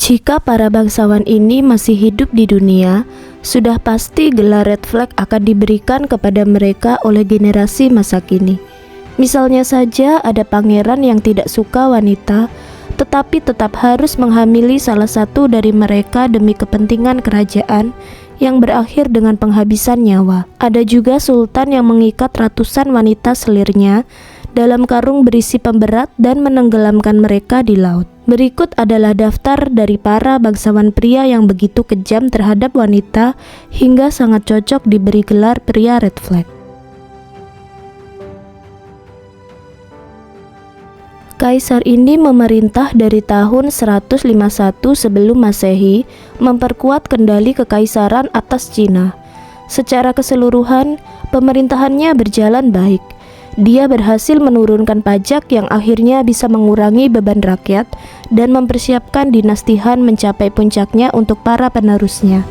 Jika para bangsawan ini masih hidup di dunia, sudah pasti gelar red flag akan diberikan kepada mereka oleh generasi masa kini. Misalnya saja ada pangeran yang tidak suka wanita, tetapi tetap harus menghamili salah satu dari mereka demi kepentingan kerajaan yang berakhir dengan penghabisan nyawa. Ada juga sultan yang mengikat ratusan wanita selirnya dalam karung berisi pemberat dan menenggelamkan mereka di laut. Berikut adalah daftar dari para bangsawan pria yang begitu kejam terhadap wanita hingga sangat cocok diberi gelar pria red flag. Kaisar ini memerintah dari tahun 151 sebelum Masehi, memperkuat kendali kekaisaran atas Cina. Secara keseluruhan, pemerintahannya berjalan baik. Dia berhasil menurunkan pajak yang akhirnya bisa mengurangi beban rakyat dan mempersiapkan dinasti Han mencapai puncaknya untuk para penerusnya.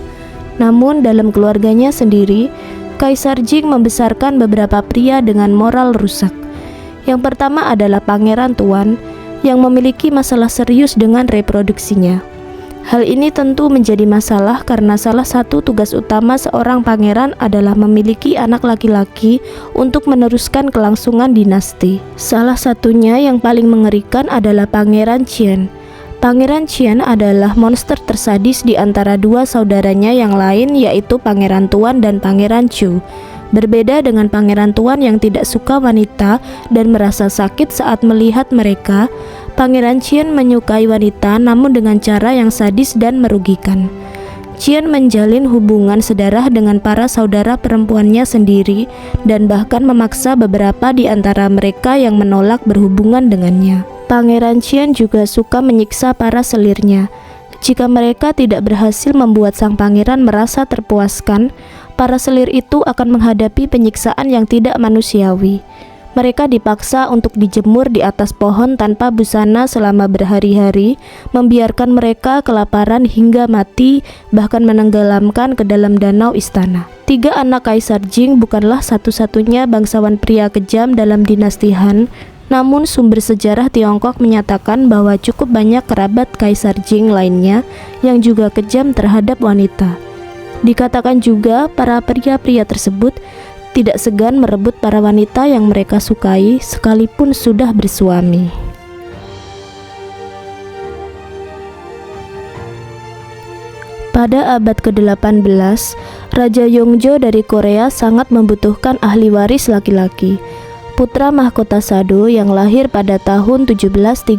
Namun dalam keluarganya sendiri, Kaisar Jing membesarkan beberapa pria dengan moral rusak. Yang pertama adalah Pangeran Tuan yang memiliki masalah serius dengan reproduksinya. Hal ini tentu menjadi masalah karena salah satu tugas utama seorang pangeran adalah memiliki anak laki-laki untuk meneruskan kelangsungan dinasti. Salah satunya yang paling mengerikan adalah Pangeran Qian. Pangeran Qian adalah monster tersadis di antara dua saudaranya yang lain, yaitu Pangeran Tuan dan Pangeran Chu. Berbeda dengan Pangeran Tuan yang tidak suka wanita dan merasa sakit saat melihat mereka, Pangeran Qian menyukai wanita namun dengan cara yang sadis dan merugikan. Qian menjalin hubungan sedarah dengan para saudara perempuannya sendiri dan bahkan memaksa beberapa di antara mereka yang menolak berhubungan dengannya. Pangeran Qian juga suka menyiksa para selirnya. Jika mereka tidak berhasil membuat sang pangeran merasa terpuaskan, para selir itu akan menghadapi penyiksaan yang tidak manusiawi. Mereka dipaksa untuk dijemur di atas pohon tanpa busana selama berhari-hari, membiarkan mereka kelaparan hingga mati, bahkan menenggelamkan ke dalam danau istana. 3 anak Kaisar Jing bukanlah satu-satunya bangsawan pria kejam dalam dinasti Han, namun sumber sejarah Tiongkok menyatakan bahwa cukup banyak kerabat Kaisar Jing lainnya yang juga kejam terhadap wanita. Dikatakan juga para pria-pria tersebut tidak segan merebut para wanita yang mereka sukai sekalipun sudah bersuami. Pada abad ke-18, Raja Yongzhou dari Korea sangat membutuhkan ahli waris laki-laki. Putra mahkota Sado yang lahir pada tahun 1735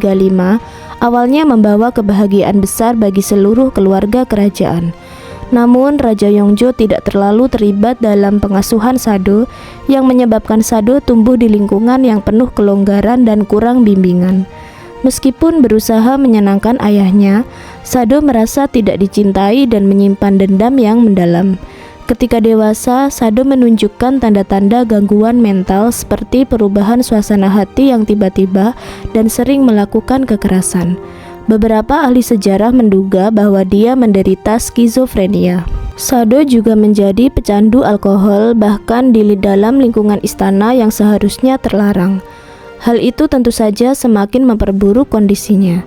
awalnya membawa kebahagiaan besar bagi seluruh keluarga kerajaan. Namun Raja Yongzhou tidak terlalu terlibat dalam pengasuhan Sado yang menyebabkan Sado tumbuh di lingkungan yang penuh kelonggaran dan kurang bimbingan. Meskipun berusaha menyenangkan ayahnya, Sado merasa tidak dicintai dan menyimpan dendam yang mendalam. Ketika dewasa, Sado menunjukkan tanda-tanda gangguan mental seperti perubahan suasana hati yang tiba-tiba dan sering melakukan kekerasan. Beberapa ahli sejarah menduga bahwa dia menderita skizofrenia. Sado juga menjadi pecandu alkohol, bahkan di dalam lingkungan istana yang seharusnya terlarang. Hal itu tentu saja semakin memperburuk kondisinya.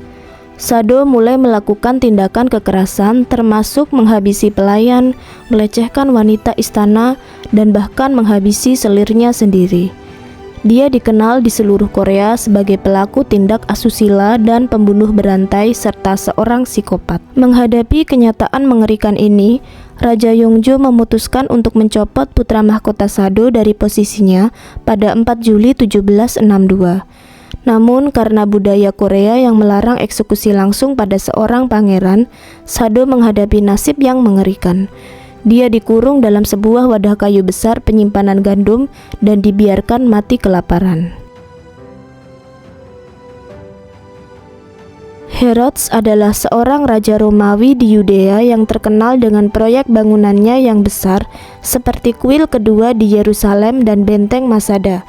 Sado mulai melakukan tindakan kekerasan, termasuk menghabisi pelayan, melecehkan wanita istana, dan bahkan menghabisi selirnya sendiri. Dia dikenal di seluruh Korea sebagai pelaku tindak asusila dan pembunuh berantai serta seorang psikopat. Menghadapi kenyataan mengerikan ini, Raja Yongzhou memutuskan untuk mencopot putra mahkota Sado dari posisinya pada 4 Juli 1762. Namun karena budaya Korea yang melarang eksekusi langsung pada seorang pangeran, Sado menghadapi nasib yang mengerikan. Dia dikurung dalam sebuah wadah kayu besar penyimpanan gandum dan dibiarkan mati kelaparan. Herodes adalah seorang raja Romawi di Yudea yang terkenal dengan proyek bangunannya yang besar, seperti kuil kedua di Yerusalem dan benteng Masada.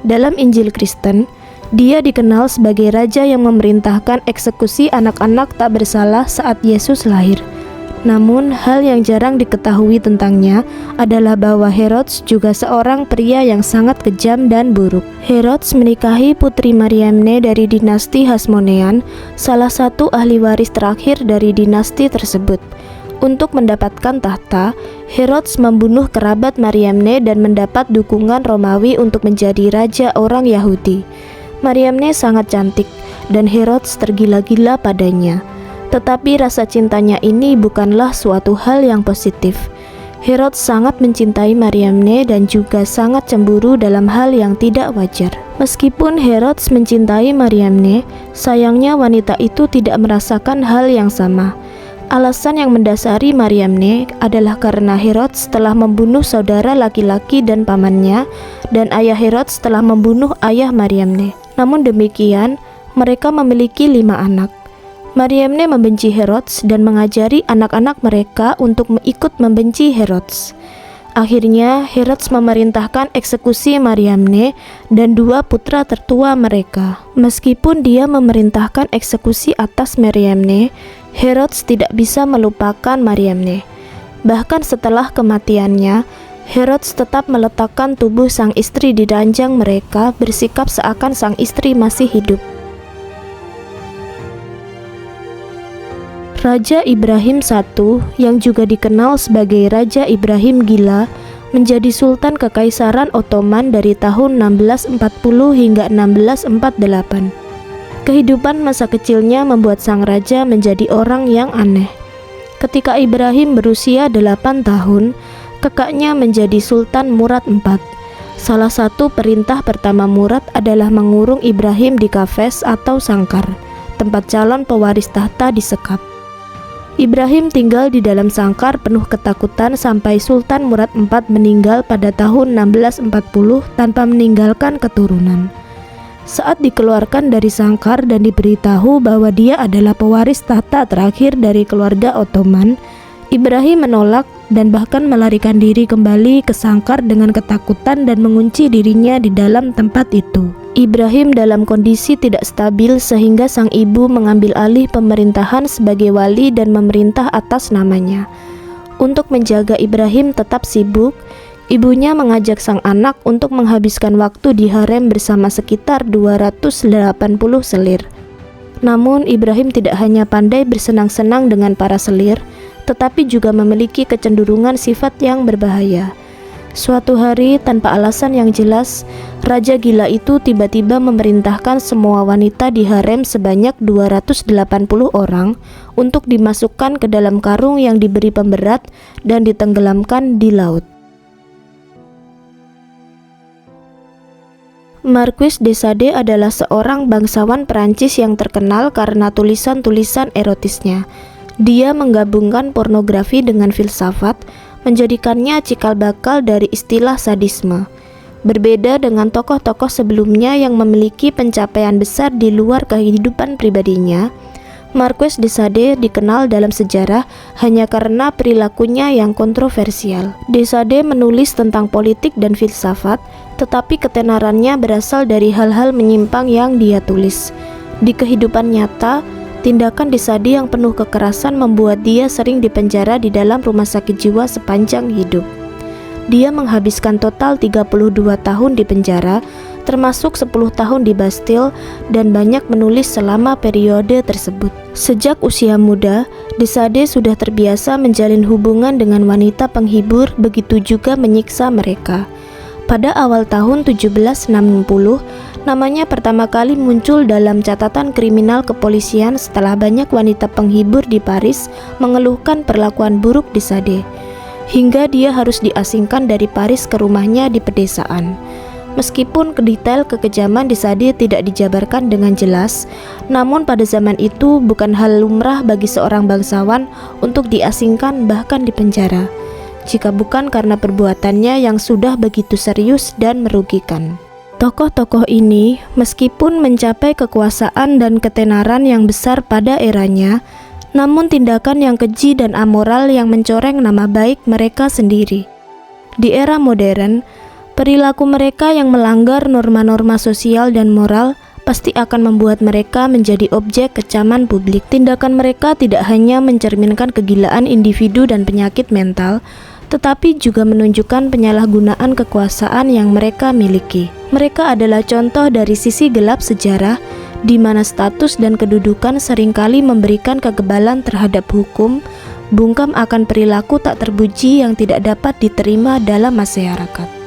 Dalam Injil Kristen, dia dikenal sebagai raja yang memerintahkan eksekusi anak-anak tak bersalah saat Yesus lahir. Namun, hal yang jarang diketahui tentangnya adalah bahwa Herodes juga seorang pria yang sangat kejam dan buruk. Herodes menikahi putri Mariamne dari dinasti Hasmonean, salah satu ahli waris terakhir dari dinasti tersebut. Untuk mendapatkan tahta, Herodes membunuh kerabat Mariamne dan mendapat dukungan Romawi untuk menjadi raja orang Yahudi. Mariamne sangat cantik dan Herodes tergila-gila padanya. Tetapi rasa cintanya ini bukanlah suatu hal yang positif. Herodes sangat mencintai Mariamne dan juga sangat cemburu dalam hal yang tidak wajar. Meskipun Herodes mencintai Mariamne, sayangnya wanita itu tidak merasakan hal yang sama. Alasan yang mendasari Mariamne adalah karena Herodes telah membunuh saudara laki-laki dan pamannya, dan ayah Herodes telah membunuh ayah Mariamne. Namun demikian, mereka memiliki 5 anak. Mariamne membenci Herodes dan mengajari anak-anak mereka untuk ikut membenci Herodes. Akhirnya, Herodes memerintahkan eksekusi Mariamne dan 2 putra tertua mereka. Meskipun dia memerintahkan eksekusi atas Mariamne, Herodes tidak bisa melupakan Mariamne. Bahkan setelah kematiannya, Herodes tetap meletakkan tubuh sang istri di ranjang mereka, bersikap seakan sang istri masih hidup. Raja Ibrahim I, yang juga dikenal sebagai Raja Ibrahim Gila, menjadi Sultan Kekaisaran Ottoman dari tahun 1640 hingga 1648. Kehidupan masa kecilnya membuat sang raja menjadi orang yang aneh. Ketika Ibrahim berusia 8 tahun, kakaknya menjadi Sultan Murad IV. Salah satu perintah pertama Murad adalah mengurung Ibrahim di kafes atau sangkar, tempat calon pewaris tahta disekap. Ibrahim tinggal di dalam sangkar penuh ketakutan sampai Sultan Murad IV meninggal pada tahun 1640 tanpa meninggalkan keturunan. Saat dikeluarkan dari sangkar dan diberitahu bahwa dia adalah pewaris tahta terakhir dari keluarga Ottoman, Ibrahim menolak dan bahkan melarikan diri kembali ke sangkar dengan ketakutan dan mengunci dirinya di dalam tempat itu. Ibrahim dalam kondisi tidak stabil sehingga sang ibu mengambil alih pemerintahan sebagai wali dan memerintah atas namanya. Untuk menjaga Ibrahim tetap sibuk, ibunya mengajak sang anak untuk menghabiskan waktu di harem bersama sekitar 280 selir. Namun Ibrahim tidak hanya pandai bersenang-senang dengan para selir, tetapi juga memiliki kecenderungan sifat yang berbahaya. Suatu hari, tanpa alasan yang jelas, Raja Gila itu tiba-tiba memerintahkan semua wanita di harem sebanyak 280 orang untuk dimasukkan ke dalam karung yang diberi pemberat dan ditenggelamkan di laut. Marquis de Sade adalah seorang bangsawan Perancis yang terkenal karena tulisan-tulisan erotisnya. Dia menggabungkan pornografi dengan filsafat, menjadikannya cikal bakal dari istilah sadisme. Berbeda dengan tokoh-tokoh sebelumnya yang memiliki pencapaian besar di luar kehidupan pribadinya, Marquis de Sade dikenal dalam sejarah hanya karena perilakunya yang kontroversial. De Sade menulis tentang politik dan filsafat, tetapi ketenarannya berasal dari hal-hal menyimpang yang dia tulis. Di kehidupan nyata, tindakan De Sade yang penuh kekerasan membuat dia sering dipenjara di dalam rumah sakit jiwa sepanjang hidup. Dia menghabiskan total 32 tahun di penjara, termasuk 10 tahun di Bastille, dan banyak menulis selama periode tersebut. Sejak usia muda, De Sade sudah terbiasa menjalin hubungan dengan wanita penghibur, begitu juga menyiksa mereka. Pada awal tahun 1760, namanya pertama kali muncul dalam catatan kriminal kepolisian setelah banyak wanita penghibur di Paris mengeluhkan perlakuan buruk De Sade, hingga dia harus diasingkan dari Paris ke rumahnya di pedesaan. Meskipun detail kekejaman De Sade tidak dijabarkan dengan jelas, namun pada zaman itu bukan hal lumrah bagi seorang bangsawan untuk diasingkan bahkan dipenjara, jika bukan karena perbuatannya yang sudah begitu serius dan merugikan. Tokoh-tokoh ini, meskipun mencapai kekuasaan dan ketenaran yang besar pada eranya, namun tindakan yang keji dan amoral yang mencoreng nama baik mereka sendiri. Di era modern, perilaku mereka yang melanggar norma-norma sosial dan moral pasti akan membuat mereka menjadi objek kecaman publik. Tindakan mereka tidak hanya mencerminkan kegilaan individu dan penyakit mental, tetapi juga menunjukkan penyalahgunaan kekuasaan yang mereka miliki. Mereka adalah contoh dari sisi gelap sejarah, di mana status dan kedudukan seringkali memberikan kekebalan terhadap hukum, bungkam akan perilaku tak terpuji yang tidak dapat diterima dalam masyarakat.